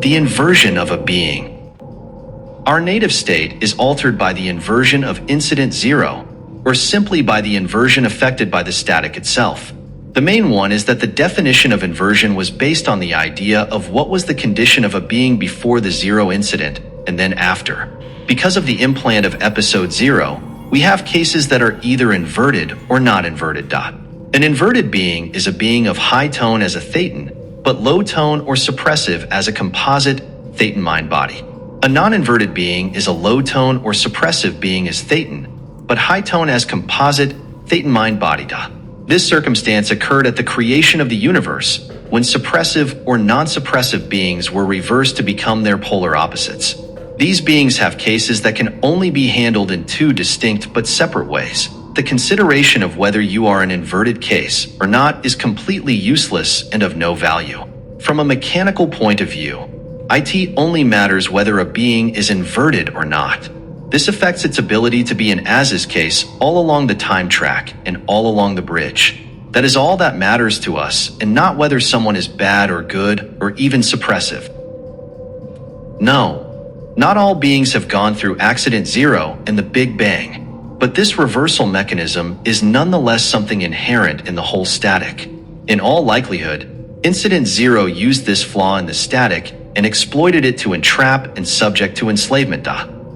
The inversion of a being. Our native state is altered by the inversion of incident zero, or simply by the inversion affected by the static itself. The main one is that the definition of inversion was based on the idea of what was the condition of a being before the zero incident and then after. Because of the implant of episode zero, we have cases that are either inverted or not inverted. An inverted being is a being of high tone as a thetan, but low tone or suppressive as a composite thetan mind body. A non-inverted being is a low tone or suppressive being as thetan, but high tone as composite thetan mind body. This circumstance occurred at the creation of the universe, when suppressive or non-suppressive beings were reversed to become their polar opposites. These beings have cases that can only be handled in two distinct but separate ways. The consideration of whether you are an inverted case or not is completely useless and of no value. From a mechanical point of view, it only matters whether a being is inverted or not. This affects its ability to be an as-is case all along the time track and all along the bridge. That is all that matters to us, and not whether someone is bad or good or even suppressive. No, not all beings have gone through accident zero and the Big Bang. But this reversal mechanism is nonetheless something inherent in the whole static. In all likelihood, Incident Zero used this flaw in the static and exploited it to entrap and subject to enslavement.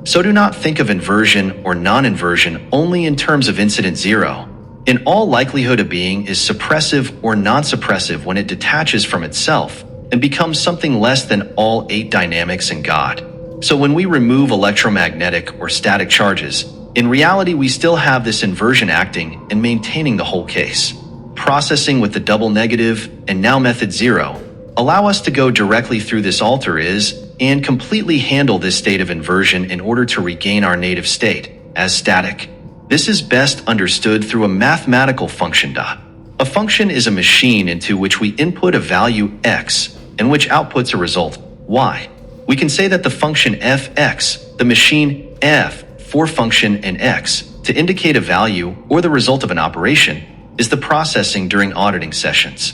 So do not think of inversion or non-inversion only in terms of Incident Zero. In all likelihood, a being is suppressive or non-suppressive when it detaches from itself and becomes something less than all 8 dynamics in God. So when we remove electromagnetic or static charges, in reality, we still have this inversion acting and maintaining the whole case. Processing with the double negative and now method zero allow us to go directly through this alter is and completely handle this state of inversion in order to regain our native state as static. This is best understood through a mathematical function. A function is a machine into which we input a value x and which outputs a result y. We can say that the function fx, the machine f, for function and x, to indicate a value or the result of an operation, is the processing during auditing sessions.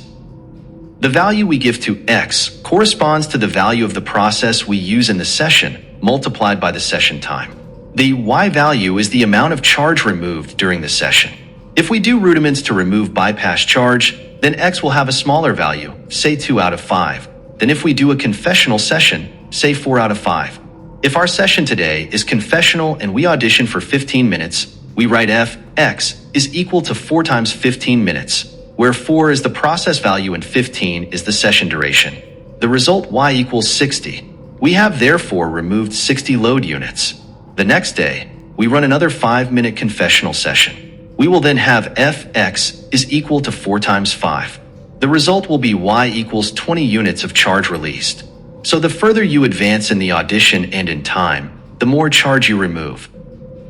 The value we give to x corresponds to the value of the process we use in the session, multiplied by the session time. The y value is the amount of charge removed during the session. If we do rudiments to remove bypass charge, then x will have a smaller value, say 2 out of 5, than if we do a confessional session, say 4 out of 5. If our session today is confessional and we audition for 15 minutes, we write fx is equal to 4 times 15 minutes, where 4 is the process value and 15 is the session duration. The result y equals 60. We have therefore removed 60 load units. The next day, we run another 5-minute confessional session. We will then have fx is equal to 4 times 5. The result will be y equals 20 units of charge released. So the further you advance in the audition and in time, the more charge you remove.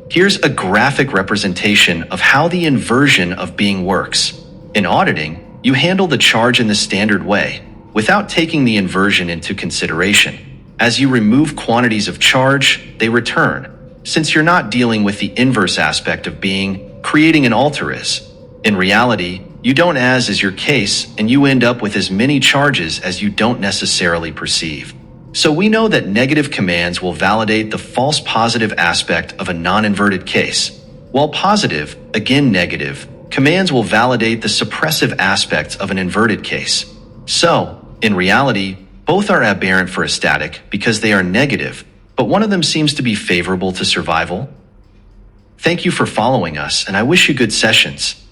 Here's a graphic representation of how the inversion of being works. In auditing, you handle the charge in the standard way, without taking the inversion into consideration. As you remove quantities of charge, they return, since you're not dealing with the inverse aspect of being, creating an alter is. In reality, you don't as is your case, and you end up with as many charges as you don't necessarily perceive. So we know that negative commands will validate the false positive aspect of a non-inverted case, while positive, again negative, commands will validate the suppressive aspects of an inverted case. So, in reality, both are aberrant for a static because they are negative, but one of them seems to be favorable to survival. Thank you for following us, and I wish you good sessions.